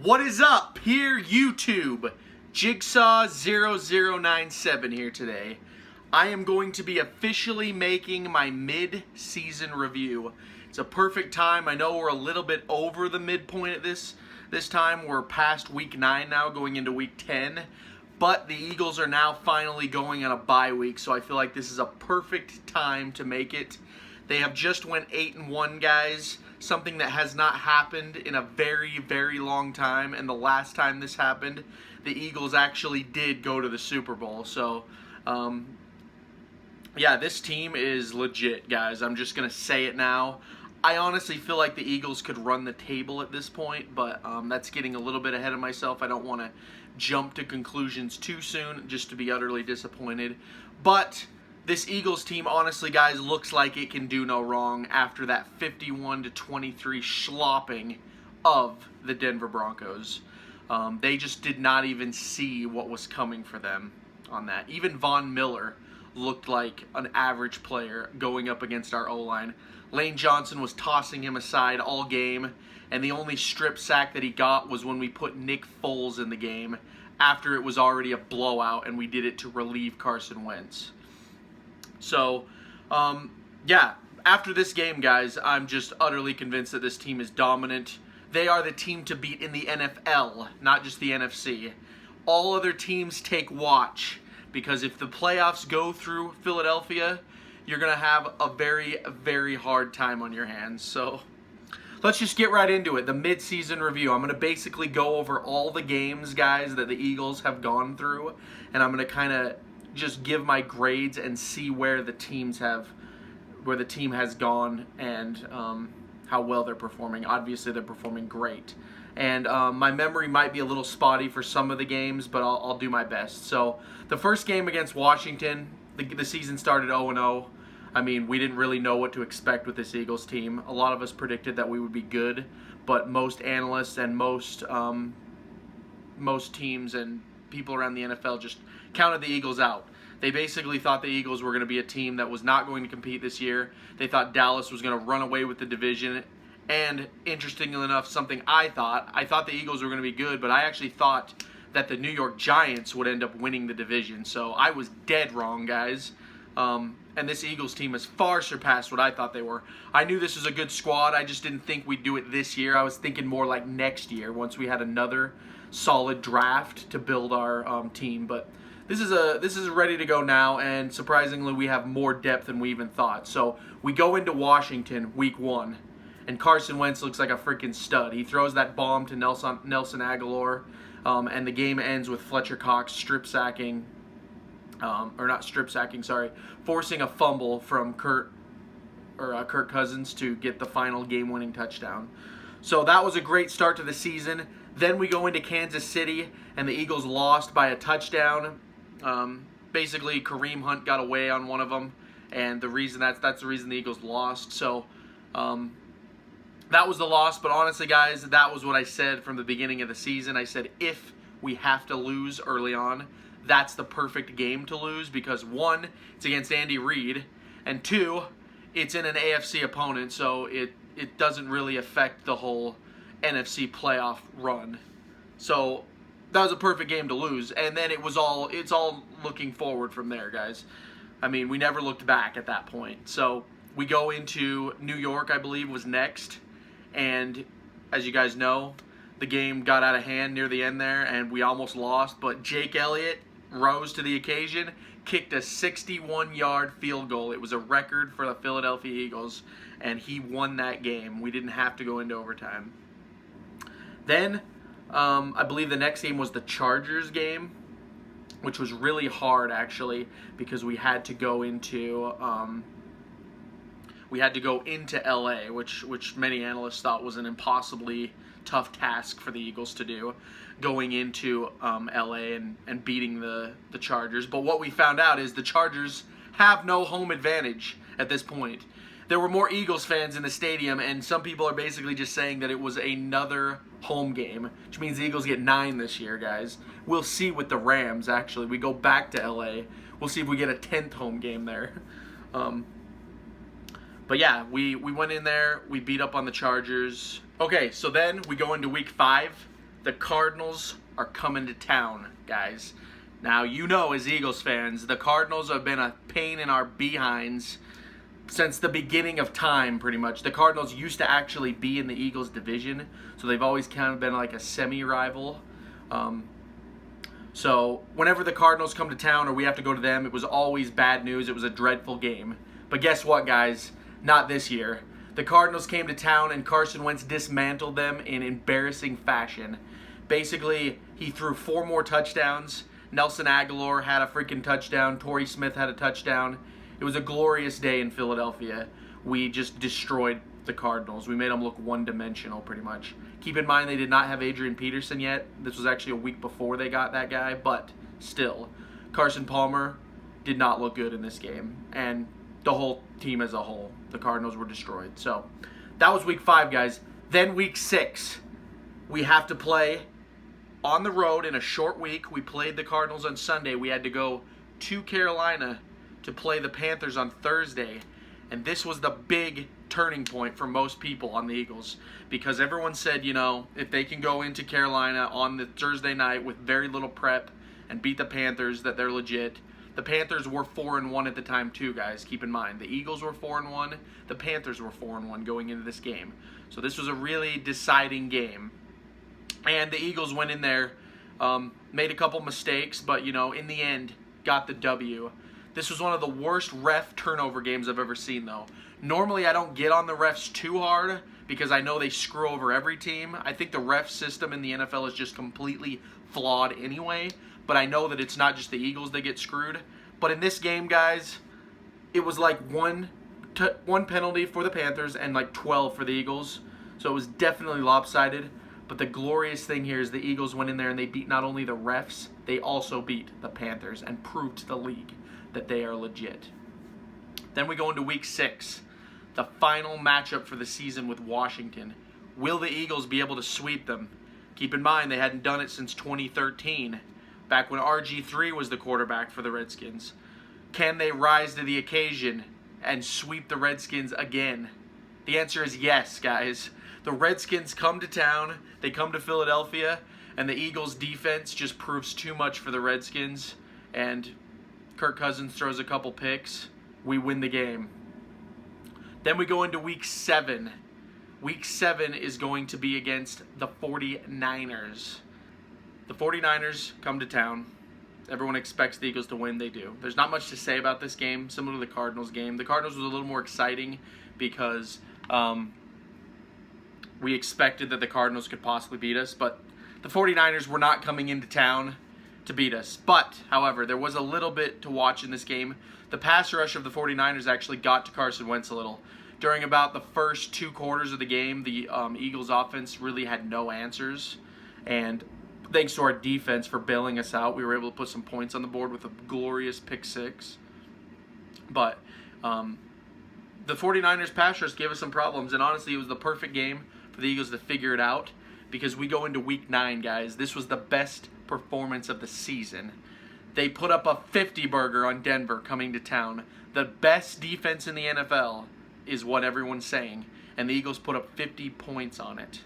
What is up here, YouTube? Jigsaw0097 here today. I am going to be officially making my mid-season review. It's a perfect time. I know we're a little bit over the midpoint at this time. We're past week 9 now, going into week 10. But the Eagles are now finally going on a bye week, so I feel like this is a perfect time to make it. They have just went 8-1, guys. Something that has not happened in a very, very long time. And the last time this happened, the Eagles actually did go to the Super Bowl. So, yeah, this team is legit, guys. I'm just going to say it now. I honestly feel like the Eagles could run the table at this point, but that's getting a little bit ahead of myself. I don't want to jump to conclusions too soon just to be utterly disappointed. But this Eagles team, honestly, guys, looks like it can do no wrong after that 51-23 slopping of the Denver Broncos. They just did not even see what was coming for them on that. Even Von Miller looked like an average player going up against our O-line. Lane Johnson was tossing him aside all game, and the only strip sack that he got was when we put Nick Foles in the game after it was already a blowout, and we did it to relieve Carson Wentz. So, yeah, after this game, guys, I'm just utterly convinced that this team is dominant. They are the team to beat in the NFL, not just the NFC. All other teams take watch, because if the playoffs go through Philadelphia, you're going to have a very, very hard time on your hands. So, let's just get right into it. The mid-season review. I'm going to basically go over all the games, guys, that the Eagles have gone through, and I'm going to kind of just give my grades and see where the team has gone and how well they're performing. Obviously, they're performing great. And my memory might be a little spotty for some of the games, but I'll do my best. So, the first game against Washington, the season started 0-0. I mean, we didn't really know what to expect with this Eagles team. A lot of us predicted that we would be good, but most analysts and most teams and people around the NFL just counted the Eagles out. They basically thought the Eagles were going to be a team that was not going to compete this year. They thought Dallas was going to run away with the division. And interestingly enough, something I thought the Eagles were going to be good, but I actually thought that the New York Giants would end up winning the division. So I was dead wrong, guys. And this Eagles team has far surpassed what I thought they were. I knew this was a good squad. I just didn't think we'd do it this year. I was thinking more like next year once we had another solid draft to build our team. But this is ready to go now, and surprisingly, we have more depth than we even thought. So we go into Washington week 1, and Carson Wentz looks like a freaking stud. He throws that bomb to Nelson Aguilar, and the game ends with Fletcher Cox forcing a fumble from Kirk Cousins to get the final game-winning touchdown. So that was a great start to the season. Then we go into Kansas City, and the Eagles lost by a touchdown. Basically, Kareem Hunt got away on one of them, and that's the reason the Eagles lost. So that was the loss. But honestly, guys, that was what I said from the beginning of the season. I said if we have to lose early on, that's the perfect game to lose because 1, it's against Andy Reid, and 2, it's in an AFC opponent, so it doesn't really affect the whole NFC playoff run. So that was a perfect game to lose, and then it's all looking forward from there, guys. I mean, we never looked back at that point. So we go into New York, I believe, was next, and as you guys know, the game got out of hand near the end there, and we almost lost, but Jake Elliott rose to the occasion, kicked a 61-yard field goal. It was a record for the Philadelphia Eagles, and he won that game. We didn't have to go into overtime. Then, I believe the next game was the Chargers game, which was really hard, actually, because we had to go into LA, which many analysts thought was an impossibly tough task for the Eagles to do, going into LA and beating the Chargers. But what we found out is the Chargers have no home advantage at this point. There were more Eagles fans in the stadium, and some people are basically just saying that it was another home game, which means the Eagles get 9 this year, guys. We'll see with the Rams, actually. We go back to LA. We'll see if we get a 10th home game there. But yeah, we went in there. We beat up on the Chargers. Okay, so then we go into week 5. The Cardinals are coming to town, guys. Now, you know, as Eagles fans, the Cardinals have been a pain in our behinds since the beginning of time, pretty much. The Cardinals used to actually be in the Eagles division, so they've always kind of been like a semi-rival. So whenever the Cardinals come to town or we have to go to them, it was always bad news. It was a dreadful game. But guess what, guys? Not this year. The Cardinals came to town and Carson Wentz dismantled them in embarrassing fashion. Basically, he threw 4 more touchdowns. Nelson Aguilar had a freaking touchdown. Torrey Smith had a touchdown. It was a glorious day in Philadelphia. We just destroyed the Cardinals. We made them look one-dimensional, pretty much. Keep in mind, they did not have Adrian Peterson yet. This was actually a week before they got that guy, but still. Carson Palmer did not look good in this game, and the whole team as a whole. The Cardinals were destroyed. So, that was week 5, guys. Then week 6, we have to play on the road in a short week. We played the Cardinals on Sunday. We had to go to Carolina to play the Panthers on Thursday. And this was the big turning point for most people on the Eagles, because everyone said, you know, if they can go into Carolina on the Thursday night with very little prep and beat the Panthers, that they're legit. The Panthers were 4-1 at the time too, guys. Keep in mind, the Eagles were 4-1, the Panthers were 4-1 going into this game. So this was a really deciding game. And the Eagles went in there, made a couple mistakes, but, you know, in the end, got the W. This was one of the worst ref turnover games I've ever seen, though. Normally, I don't get on the refs too hard because I know they screw over every team. I think the ref system in the NFL is just completely flawed anyway, but I know that it's not just the Eagles that get screwed. But in this game, guys, it was like one penalty for the Panthers and like 12 for the Eagles. So it was definitely lopsided. But the glorious thing here is the Eagles went in there and they beat not only the refs, they also beat the Panthers and proved to the league that they are legit. Then we go into week 6, the final matchup for the season with Washington. Will the Eagles be able to sweep them? Keep in mind, they hadn't done it since 2013, back when RG3 was the quarterback for the Redskins. Can they rise to the occasion and sweep the Redskins again? The answer is yes, guys. The Redskins come to town, they come to Philadelphia, and the Eagles' defense just proves too much for the Redskins, and Kirk Cousins throws a couple picks. We win the game. Then we go into week 7. Week 7 is going to be against the 49ers. The 49ers come to town. Everyone expects the Eagles to win. They do. There's not much to say about this game, similar to the Cardinals game. The Cardinals was a little more exciting because we expected that the Cardinals could possibly beat us, but the 49ers were not coming into town to beat us. But, however, there was a little bit to watch in this game. The pass rush of the 49ers actually got to Carson Wentz a little. During about the first 2 quarters of the game, the Eagles offense really had no answers. And thanks to our defense for bailing us out, we were able to put some points on the board with a glorious pick 6. But the 49ers pass rush gave us some problems. And honestly, it was the perfect game for the Eagles to figure it out, because we go into week 9, guys. This was the best performance of the season. They put up a 50-burger on Denver coming to town. The best defense in the NFL is what everyone's saying, and the Eagles put up 50 points on it.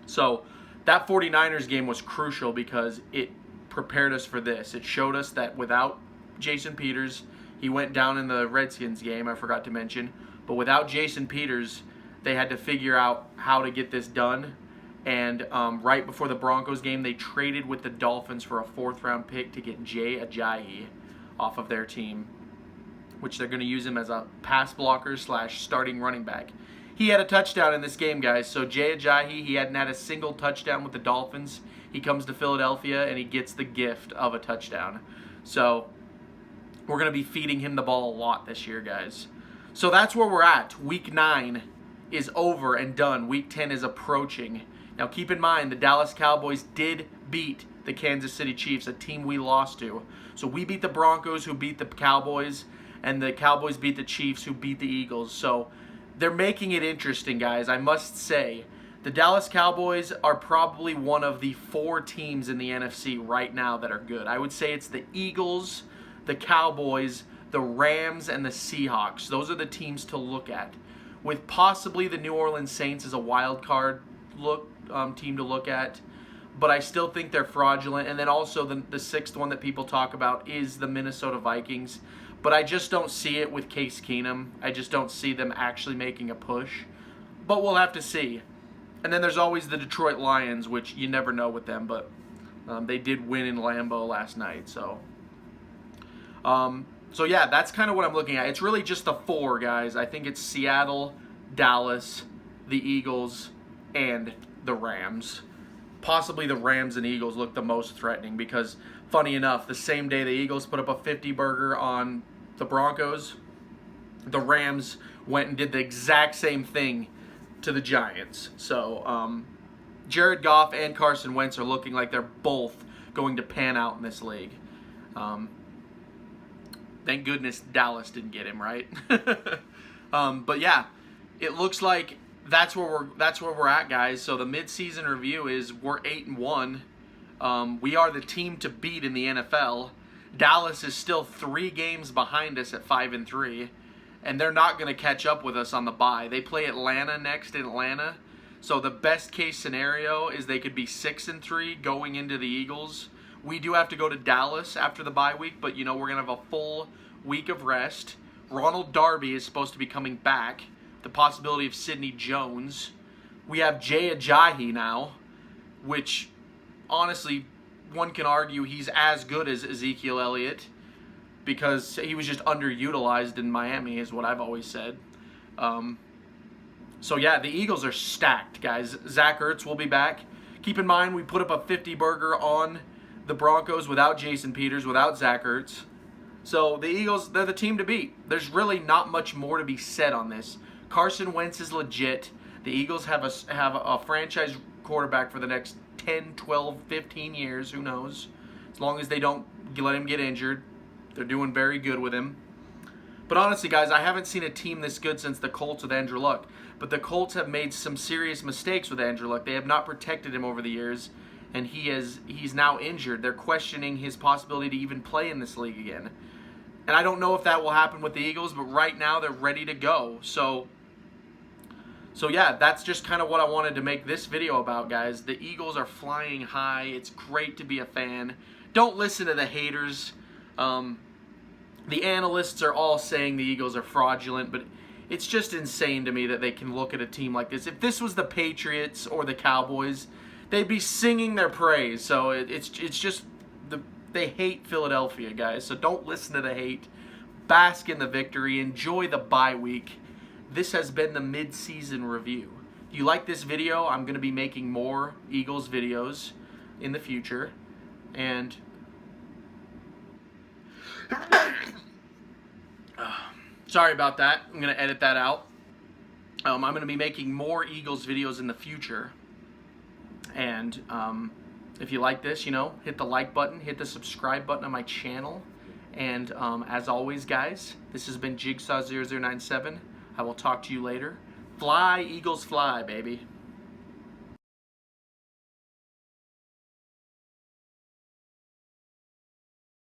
So that 49ers game was crucial because it prepared us for this. It showed us that without Jason Peters, he went down in the Redskins game, I forgot to mention, but without Jason Peters, they had to figure out how to get this done. And right before the Broncos game, they traded with the Dolphins for a 4th-round pick to get Jay Ajayi off of their team, which they're going to use him as a pass blocker / starting running back. He had a touchdown in this game, guys. So Jay Ajayi, he hadn't had a single touchdown with the Dolphins. He comes to Philadelphia, and he gets the gift of a touchdown. So we're going to be feeding him the ball a lot this year, guys. So that's where we're at. Week 9 is over and done. Week 10 is approaching. Now, keep in mind, the Dallas Cowboys did beat the Kansas City Chiefs, a team we lost to. So we beat the Broncos, who beat the Cowboys, and the Cowboys beat the Chiefs, who beat the Eagles. So they're making it interesting, guys. I must say, the Dallas Cowboys are probably one of the 4 teams in the NFC right now that are good. I would say it's the Eagles, the Cowboys, the Rams, and the Seahawks. Those are the teams to look at, with possibly the New Orleans Saints as a wild card team to look at. but I still think they're fraudulent. And then also the sixth one that people talk about is the Minnesota Vikings. But I just don't see it with Case Keenum. I just don't see them actually making a push. But we'll have to see. And then there's always the Detroit Lions, which you never know with them, but they did win in Lambeau last night. So yeah, that's kind of what I'm looking at. It's really just the four, guys. I think it's Seattle, Dallas, the Eagles, and the Rams. Possibly the Rams and Eagles look the most threatening because, funny enough, the same day the Eagles put up a 50-burger on the Broncos, the Rams went and did the exact same thing to the Giants. So Jared Goff and Carson Wentz are looking like they're both going to pan out in this league. Thank goodness Dallas didn't get him, right? But yeah, it looks like that's where we're at, guys. So the midseason review is we're 8-1. We are the team to beat in the NFL. Dallas is still 3 games behind us at 5-3, and they're not going to catch up with us on the bye. They play Atlanta next in Atlanta. So the best case scenario is they could be 6-3 going into the Eagles. We do have to go to Dallas after the bye week, but we're going to have a full week of rest. Ronald Darby is supposed to be coming back. The possibility of Sidney Jones. We have Jay Ajayi now, which honestly one can argue he's as good as Ezekiel Elliott because he was just underutilized in Miami, is what I've always said. So yeah, the Eagles are stacked, guys. Zach Ertz will be back. Keep in mind, we put up a 50-burger on the Broncos without Jason Peters, without Zach Ertz. So the Eagles, they're the team to beat. There's really not much more to be said on this. Carson Wentz is legit. The Eagles have a franchise quarterback for the next 10, 12, 15 years. Who knows? As long as they don't let him get injured. They're doing very good with him. But honestly, guys, I haven't seen a team this good since the Colts with Andrew Luck. But the Colts have made some serious mistakes with Andrew Luck. They have not protected him over the years, and he's now injured. They're questioning his possibility to even play in this league again. And I don't know if that will happen with the Eagles, but right now they're ready to go. So yeah, that's just kind of what I wanted to make this video about, guys. The Eagles are flying high. It's great to be a fan. Don't listen to the haters. The analysts are all saying the Eagles are fraudulent, but it's just insane to me that they can look at a team like this. If this was the Patriots or the Cowboys, they'd be singing their praise. So it's just they hate Philadelphia, guys. So don't listen to the hate. Bask in the victory. Enjoy the bye week. This has been the mid-season review. If you like this video, I'm going to be making more Eagles videos in the future. And sorry about that. I'm going to edit that out. I'm going to be making more Eagles videos in the future. And if you like this, hit the like button, hit the subscribe button on my channel. And as always, guys, this has been Jigsaw0097. I will talk to you later. Fly, Eagles, fly, baby.